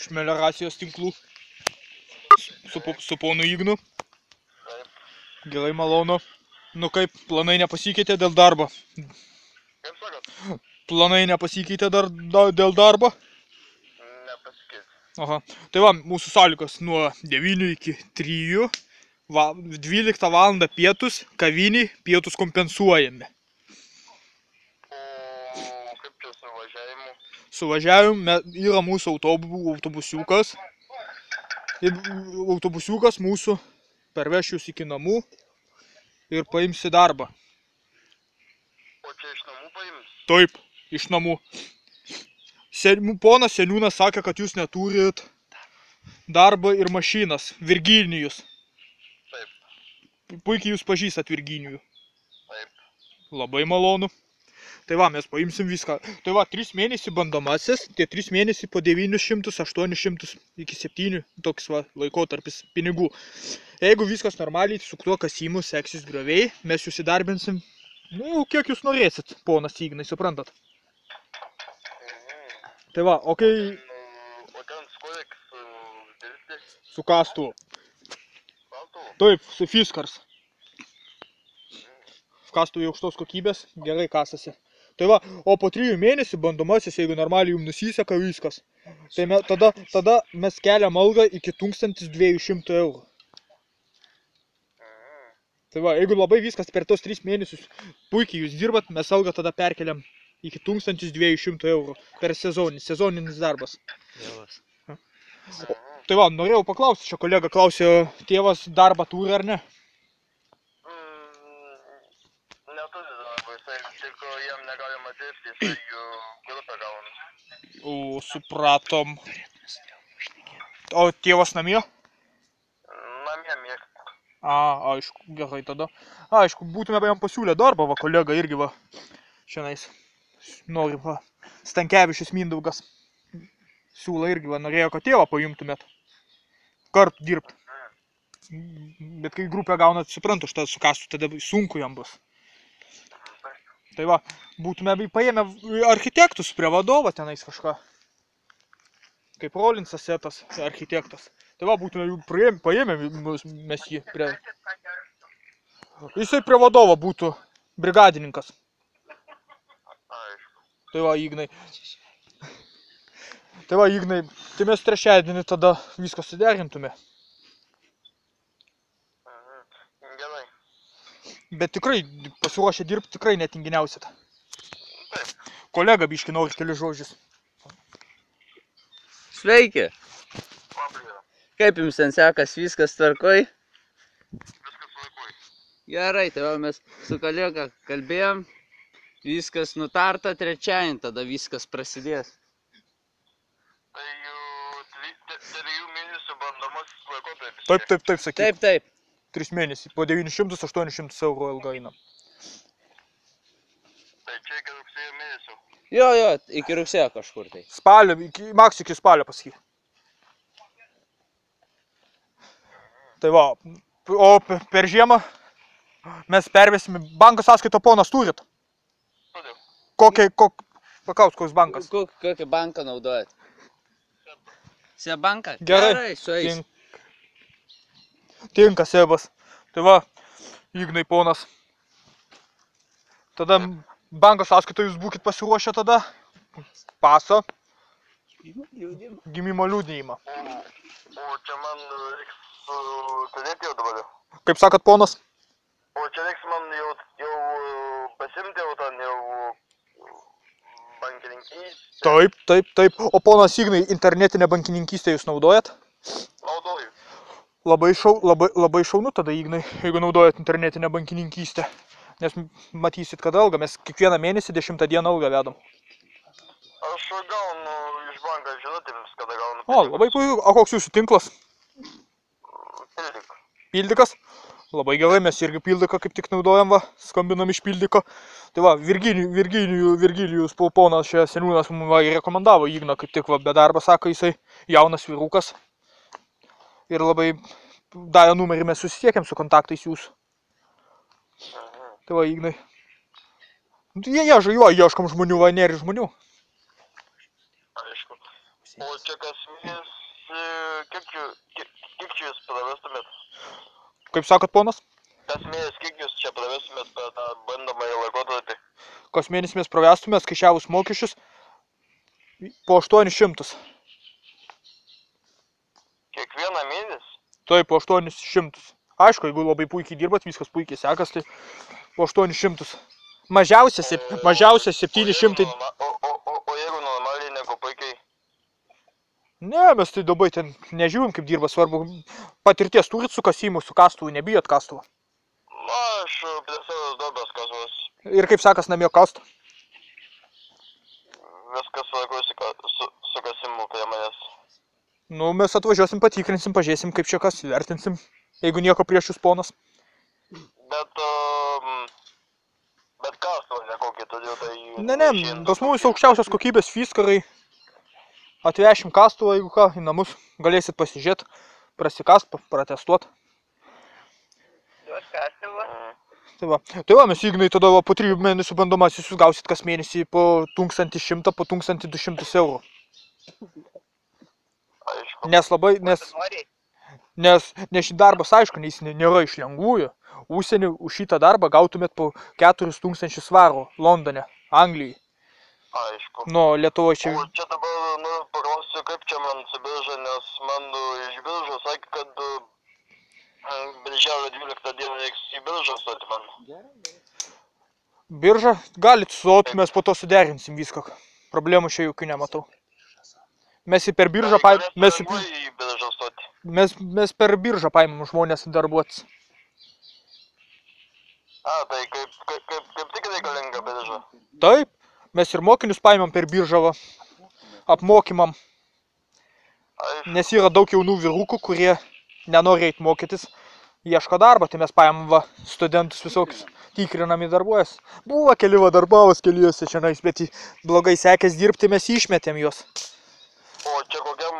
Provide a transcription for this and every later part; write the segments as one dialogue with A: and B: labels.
A: Iš melioracijos tinklų su ponu Ignu. Gerai, malonu. Nu kaip, planai nepasikeitė dėl darbo?
B: Kaip sakot?
A: Planai nepasikeitė dar dėl darbo?
B: Nepasikeitė.
A: Aha. Tai va, mūsų sąlygos nuo 9 iki 3, 12 valandą pietus, kaviniai, pietus kompensuojami.
B: O kaip čia su važiavimu?
A: Suvažiavim, yra mūsų autobusiukas. Ir autobusiukas mūsų perveš jūs iki namų ir paims į darbą.
B: O čia iš namų paims?
A: Taip, iš namų. Ponas seniūnas sakė, kad jūs neturit darbą ir mašinas. Virginijus.
B: Taip.
A: Puikiai jūs pažįstat Virginijų.
B: Taip.
A: Labai malonu. Tai va, mes paimsim viską. Tai va, 3 mėnesiai bandomasis, tie 3 mėnesiai po 900, 800 iki 7, toks va laikotarpis pinigų. Jeigu viskas normaliai, su tuo kasimu seksis grioviai, mes jūs įdarbinsim, nu, kiek jūs norėsit, ponas Ignai, suprantat. Tai va, o kai...
B: O ten skoleks dirbti?
A: Su kastuvu.
B: Kastuvu?
A: Taip, su Fiskars. Kastuvai aukštos kokybės, gerai kasasi. Tai va, o po 3 mėnesių bandomasis, jeigu normaliai jums nusiseka viskas, tai tada mes keliam algą iki 1200 eurų. Tai va, jeigu labai viskas per tos 3 mėnesius puikiai jūs dirbat, mes algą tada perkeliam iki 1200 eurų per sezoninis darbas. Tai va, norėjau paklausti, čia kolega klausė, tėvas darbą turi ar ne?
B: Neturi darbo, jisai tik jam negalima dirbti, jisai jų grupę gauna.
A: O, supratom. O tėvas namie?
B: Namie mėgsta.
A: Aišku, gerai tada. Aišku, būtume jam pasiūlę darbą, va, kolega irgi va, šiandien nori, va, Stankevičius Mindaugas siūlo irgi, va, norėjo, kad tėvą paimtumėt, kartu dirbti. Bet kai grupę gaunat, suprantu, šitą su kastu, tada sunku jam bus. Tai va, būtume paėmę architektus prie vadovo tenais kažką. Kaip Rolinsas Setas, architektas. Tai va, būtume paėmę mes jį prie... Jisai prie vadovo būtų brigadininkas. Tai va, Ignai. Tai va, Ignai, tai mes trečiadienį tada viską suderintume.
B: Gerai.
A: Bet tikrai pasiruošę dirbti, tikrai netinginiausit.
B: Taip.
A: Kolega biški nori keli žodžius.
C: Sveiki.
B: Labą.
C: Kaip jums ten sekas, viskas tvarkoj?
B: Viskas tvarkoj.
C: Gerai, tai va mes su kolega kalbėjom. Viskas nutarta, trečiadienį tada viskas prasidės.
B: Tai jau 3 mėnesių bandomasis laikotarpis.
A: Taip, sakyk.
C: Taip.
A: 3 mėnesiai, po 900-800 eurų ilga eina.
B: Tai čia iki rugsėjo mėnesio.
C: Jo, iki rugsėjo kažkur tai.
A: Spalio, maks iki spalio pasakyk. Tai va, o per žiemą mes pervesime, banko sąskaito ponas turit?
B: Turiu.
A: Pakaus, koks bankas?
C: Kokį banką naudojat? Seb-banką?
A: Gerai,
C: sueis.
A: Tinka Sebas. Tai va, Ignai ponas. Tada banko sąskaito jūs būkit pasiruošę tada. Paso. Gimimo liudijimą.
B: O čia man reiks turėti jau dabar.
A: Kaip sakot, ponas?
B: O čia reiks man jau pasimti jau ten jau bankininkystę.
A: Taip. O ponas Ignai, internetinę bankininkystę jūs naudojat?
B: Naudoju.
A: Labai šaunu tada, Ignai, jeigu naudojat internetinę bankininkystę. Nes matysit, kad algą, mes kiekvieną mėnesį 10 dieną algą vedam.
B: Aš gaunu iš banką žinutėmis, kada gaunu.
A: O, labai puiku. O koks jūsų tinklas?
B: Pildika.
A: Pildikas? Labai gerai, mes irgi pildiką kaip tik naudojam, va, skambinam iš pildiko. Tai va, Virgilijus ponas čia seniūnas mums rekomendavo Igną, kaip tik va, be darbą, sako jisai, jaunas vyrukas. Ir labai davė numerį, mes susisiekėm su kontaktais jūsų. Tai va, Ignai. Ieškom žmonių, va, nėra žmonių.
B: O čia kas mėnes, kiek čia jūs pravestumėt?
A: Kaip sakot, ponas?
B: Kas mėnes, kiek jūs čia pravestumėt per tą bandomąjį laikotarpį?
A: Kas mėnesį mes pravestumė, skaičiavus mokesčius, po 800.
B: Kiekvieną mėnesį?
A: Taip, po 800. Aišku, jeigu labai puikiai dirbat, viskas puikiai sekas, tai po 800. Mažiausia 700.
B: O jeigu normaliai negu puikiai?
A: Ne, mes tai dabar ten nežiūrim, kaip dirba, svarbu. Patirties turit su kasimu, su kastuvu, nebijot kastuvu.
B: Na, aš prie savęs dobės kasuos.
A: Ir kaip sakas namie kast?
B: Viskas laikosi su kasimu prie manęs.
A: Nu, mes atvažiuosim, patikrinsim, pažiūrėsim, kaip čia kas, vertinsim, jeigu nieko prieš jūs, ponas.
B: Bet kastuvą nekokį todėl tai...
A: Ne, pas mums aukščiausios kokybės fiskarai. Atvešim kastuvą, jeigu ką, į namus. Galėsit pasižiūrėti, prasikast, pratestuot.
B: Duos kastuvą?
A: Tai va, mes Ignai tada po 3 mėnesių bandomasis jūs gausit kas mėnesį po 1100, po 1200 eurų.
B: Aišku.
A: Nes labai, nes šį darbas, aišku, jis nėra iš lengvųjų. Užsienį už šitą darbą gautumėt po 4000 svarų Londone, Anglijai.
B: Aišku.
A: Nu, Lietuvoje čia...
B: O čia dabar, paklausiu, kaip čia man su birža, nes man iš biržos sakė, kad birželio 12 dieną reiks į biržą stoti man.
A: Birža? Galit stoti, mes po to suderinsim viską. Problemų čia jokių nematau. Mes per biržą mes per biržą paimam žmonės darbuotis.
B: Tai kaip tik reikalinga birža?
A: Taip, mes ir mokinius paimam per biržą apmokymam. Nes yra daug jaunų vyrukų, kurie nenori eit mokytis, ieško darbą, tai mes paimam studentus visokius, tikrinami darbuojas. Buvo keli darbavos keliuose šiandien, bet blogai sekės dirbti, mes išmetėm juos.
B: O čia kokiam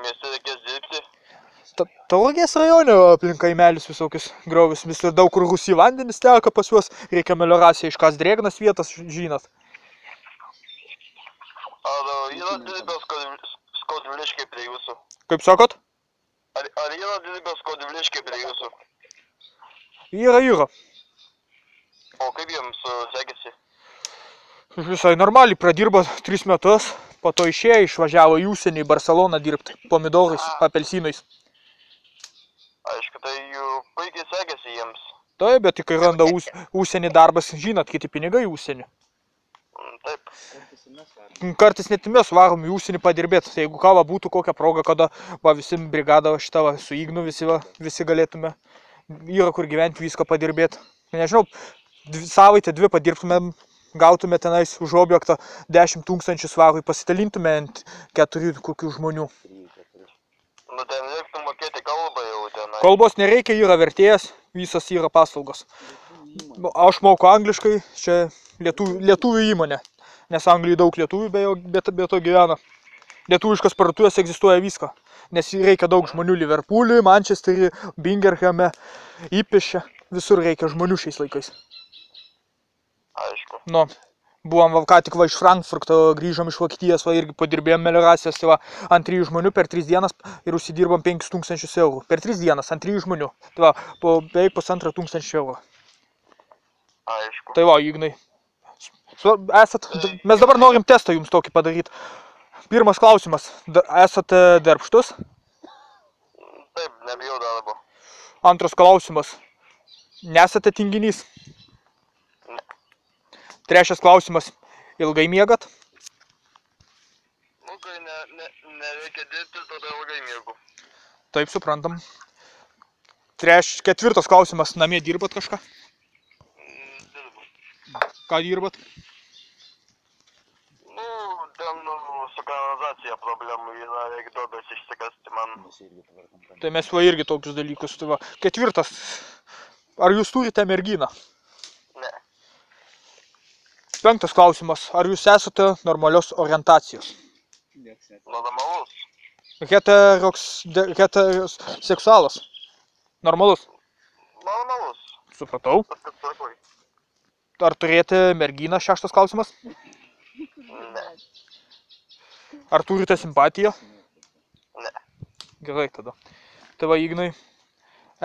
B: mieste reikės dirbti?
A: Tauragės rajone aplink kaimelius visokius griovius, visur daug kur rūsy vandenis teka pas juos, reikia melioraciją iškas drėgnas vietas, žinot.
B: Ar yra didelės Skodviliškiai prie jūsų?
A: Kaip sakot?
B: Ar yra didelės Skodviliškiai prie jūsų?
A: Yra.
B: O kaip jums sekėsi?
A: Visai normaliai, pradirbo 3 metus, po to išėjo, išvažiavo į užsienį, į Barceloną dirbti, pomidorais, apelsinais.
B: Aišku, tai puikiai sekėsi jiems.
A: Taip, bet kai randa užsienį darbas, žinot, kiti pinigai užsienį.
B: Taip.
A: Kartais net mes varom į užsienį padirbėti, jeigu kava būtų kokia proga, kada visi brigada šitą su Ignu visi galėtume, yra kur gyventi, viską padirbėti. Nežinau, savaitę 2 padirbtumėm, gautume tenais už objektą 10 000 svarų, pasitalintume ant 4 kokių žmonių.
B: Nu, ten reiktų mokėti kalbą jau tenai.
A: Kalbos nereikia, yra vertėjas, visas yra paslaugos. Aš moku angliškai, čia lietuvių įmonė, nes Anglijai daug lietuvių be to gyvena. Lietuviškas parduotuvės egzistuoja viską, nes reikia daug žmonių Liverpoolį, Manchesterį, Birminghame, Ypiše, visur reikia žmonių šiais laikais.
B: Aišku.
A: Nu, buvom ką tik iš Frankfurto, grįžom iš Vokietijos, irgi padirbėjom melioracijas, tai ant 3 žmonių per 3 dienas ir užsidirbom 5000 eurų. Per 3 dienas, ant 3 žmonių, tai po beveik 1500 eurų.
B: Aišku.
A: Tai Ignai, mes dabar norim testą jums tokį padaryti. Pirmas klausimas, esate darbštus?
B: Taip, nebijau darbo.
A: Antras klausimas, nesate tinginys?
B: Ne.
A: Trečias klausimas, ilgai miegat?
B: Nu, kai nereikia dirbti, tada ilgai miegu.
A: Taip, suprantam. Ketvirtas klausimas, namie dirbat kažką?
B: Dirbu.
A: Ką dirbat?
B: Nu, ten su kanalizacija problemų yra, reikia duobės išsikasti man.
A: Tai mes irgi tokius dalykus. Tai ketvirtas, ar jūs turite merginą?
B: Ne.
A: Penktas klausimas, ar jūs esate normalios orientacijos?
B: Normalus.
A: Heteroseksualas? Normalus?
B: Normalus.
A: Supratau.
B: Viskas tvarkoj.
A: Ar turėti merginą, 6 klausimas?
B: Ne.
A: Ar turite simpatiją?
B: Ne.
A: Gerai tada. Tai va, Ignai,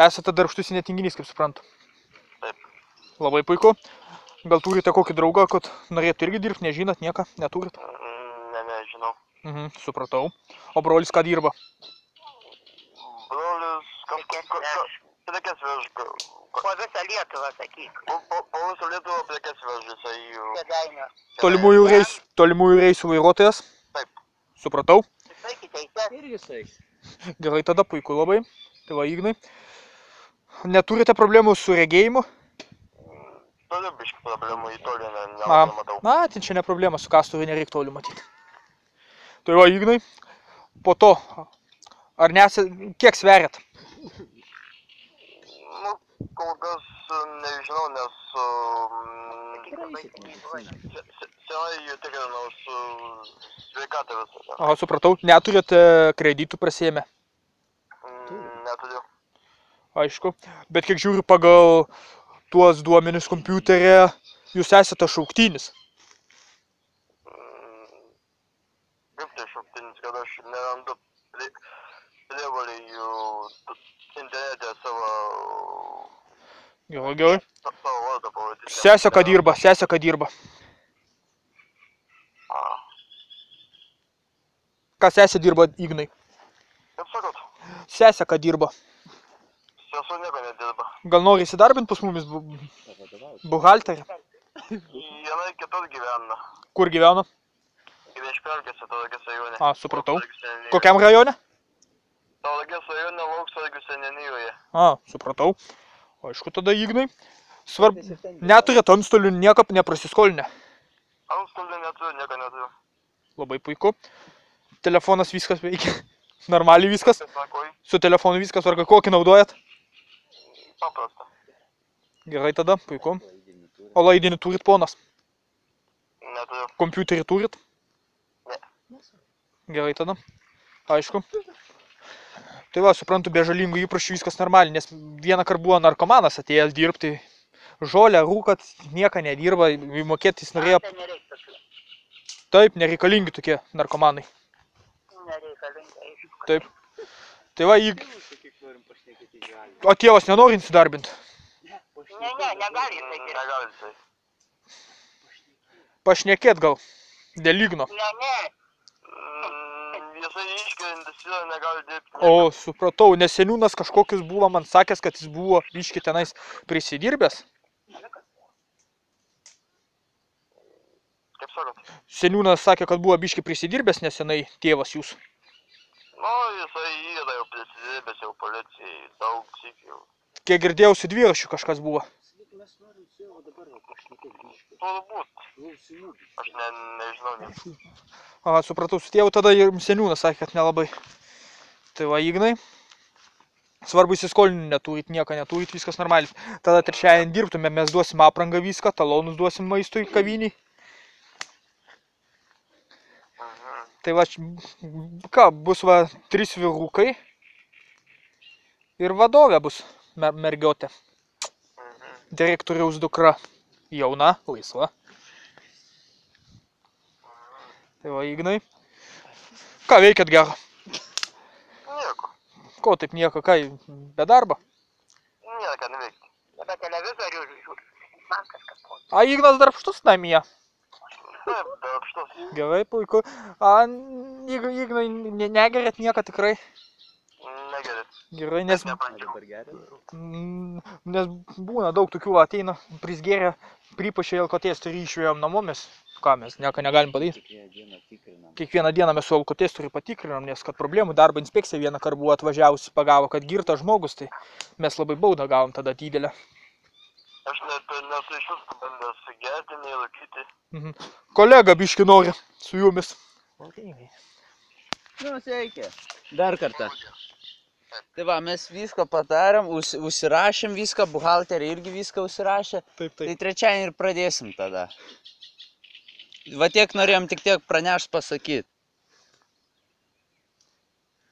A: esate darbštus netinginys, kaip suprantu.
B: Taip.
A: Labai puiku. Gal turite kokį draugą, kad norėtų irgi dirbti, nežinot, nieką, neturit?
B: Nežinau.
A: Supratau. O brolis ką dirba?
B: Brolis prekes vež.
D: Po visą Lietuvą, sakyk.
B: Po visą Lietuvą prekes vež jisai.
D: Kėdainių.
A: Tolimųjų reisų vairuotojas?
B: Taip.
A: Supratau.
D: Jisai teises.
C: Irgi saik.
A: Gerai, tada puiku labai. Tai va, Ignai. Neturite problemų su regėjimu?
B: Turiu biškį problemų, į tolį nelabai matau.
A: Na, tai čia ne problema, su kastuvu nereikia toliau matyti. Tai va, Ignai, po to, ar kiek sveriat?
B: Nu, kol kas nežinau, nes senai jų tikrinau su sveikatą visą.
A: Aha, supratau. Neturit kreditų prasiėmę?
B: Neturiu.
A: Aišku. Bet kiek žiūriu pagal tuos duomenis kompiuterė, jūs esate šauktinis.
B: Kaip tai šauktinis, kad aš nerandu prievolį jų internete savo
A: Gerai.
B: vardą pavadinti.
A: Sesė ką dirba. Ką sesė dirba, Ignai?
B: Kaip sakot,
A: Sesė ką dirba.
B: sesuo nieko nedirba.
A: Gal nori įsidarbinti pas mumis buhalterį?
B: Jinai kitur gyvena.
A: Kur gyvena?
B: Griešpelkėse, Tauragės rajone.
A: Supratau. Kokiam rajone?
B: Tauragės rajone, Lauksargių seniūnijoje.
A: Supratau. Aišku, tada Ignai. Neturėt antstolių nieko neprasiskolinę.
B: Antstolių neturiu, nieko neturiu.
A: Labai puiku. Telefonas viskas veikia. Normaliai viskas.
B: Sakoj,
A: Su telefonu viskas, ar kokį naudojat?
B: paprasta.
A: Gerai tada, puiku. O laidinį turit, ponas?
B: Neturiu.
A: Kompiuterį turit?
B: Ne.
A: Gerai tada. Aišku. Tai va, suprantu, be žalingų įprašių viskas normaliai, nes vieną kartą buvo narkomanas atėjęs dirbti. Žolę, rūkat, nieką nedirba, mokėti jis norėjo. Taip, nereikalingi tokie narkomanai.
D: Nereikalinga, aišku.
A: Taip. Tai va, o tėvas nenori įsidarbinti?
D: Negali jisai dirbti.
B: Negali jisai.
A: Pašnekėt gal, dėl Igno.
D: Ne.
B: Jisai iškerintis yra, negali dirbti.
A: O, supratau, nes seniūnas kažkokius buvo man sakęs, kad jis buvo biškį tenais prisidirbęs.
B: Kaip sakot?
A: Seniūnas sakė, kad buvo biškį prisidirbęs nesenai tėvas jūsų.
B: Nu, jisai yra jau prisidirbęs jau policijai, daug sykių.
A: Kiek girdėjau, su dviračiu kažkas buvo.
B: Turbūt. Aš nežinau.
A: Supratau, su tėvu tada ir seniūnas sakė, kad nelabai. Tai va, Ignai. Svarbu įsiskolinį neturit, nieko neturit, viskas normaliai. Tada trečiąjį dirbtume, mes duosim aprangą viską, talonus duosim maistui kaviniai. Tai va, ką, bus va 3 vyrukai ir vadovė bus mergiotė. Direktoriaus dukra jauna, laisva. Tai va, Ignai. Ką veikiat gero?
B: Nieko.
A: Ko taip nieko, ką, be darbo?
B: Nieko neveikti.
D: Be televizorių žiūri. Man kažkas po.
A: Ignas darbštus namie.
B: Taip, darbštus.
A: Gerai, puiku. Ignai, negerit nieko tikrai?
B: Negerit.
A: Gerai, nes būna daug tokių ateina, prisgėrė, pripašė alkotesterių išvėjom namo, mes nieko negalim padaryti. Kiekvieną dieną mes su alkotesteriu patikrinam, nes kad problemų darbo inspekcija vieną kartą buvo atvažiavusi, pagavo, kad girtas žmogus, tai mes labai baudą gavom tada didelę.
B: Aš nesu iš jūsų bandęs gerti, nei laikyti.
A: Kolega biški nori su jumis.
C: Nu, sveiki. Dar kartą. Tai va, mes viską patarėm, užsirašėm viską, buhalteriai irgi viską užsirašė.
A: Taip.
C: Tai trečiąjį ir pradėsim tada. Va tiek norėjom tik tiek pranešt pasakyti.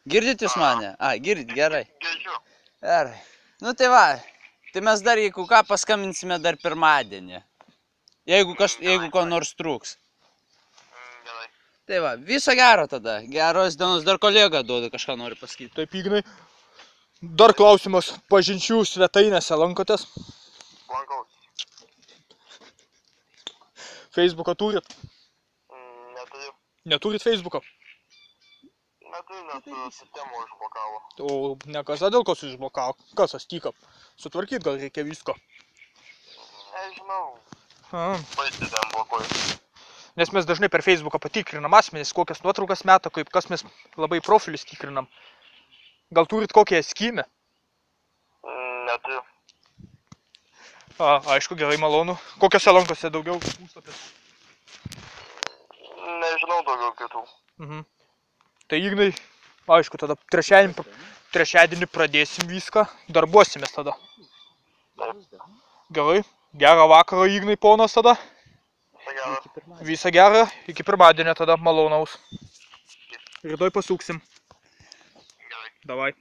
C: Girdit jūs mane? Girdit, gerai.
B: Girdžiu.
C: Gerai. Nu tai va, tai mes dar jeigu ką paskambinsime dar pirmadienį. Jeigu ko nors trūks.
B: Gerai.
C: Tai va, viso gero tada. Geros dienos, dar kolega duoda kažką nori pasakyti.
A: Taip, Ignai. Dar klausimas, pažinčių svetainėse lankotės?
B: Lankaus.
A: Facebooką turit?
B: Neturiu.
A: Neturit Facebooką?
B: Neturiu, nes sistemų išblokavo.
A: O ne kas, dėl ko išblokavo? Kas astyka? Sutvarkyt gal reikia visko.
B: Nežinau.
A: A.
B: Baisiai ten blokuoju.
A: Nes mes dažnai per Facebooką patikrinam asmenis, kokias nuotraukas meta, kaip kas mes labai profilius tikrinam. Gal turit kokią eskimę?
B: Neturiu.
A: Aišku, gerai, malonu. Kokiose lankose daugiau puslapės?
B: Nežinau daugiau kitų.
A: Tai Ignai, aišku, tada trečiadienį pradėsim viską, darbuosimės tada. Gerai, gerą vakarą Ignai ponas tada. Visą gerą, iki pirmadienio tada malonaus. Rytoj pasuksim. Davai.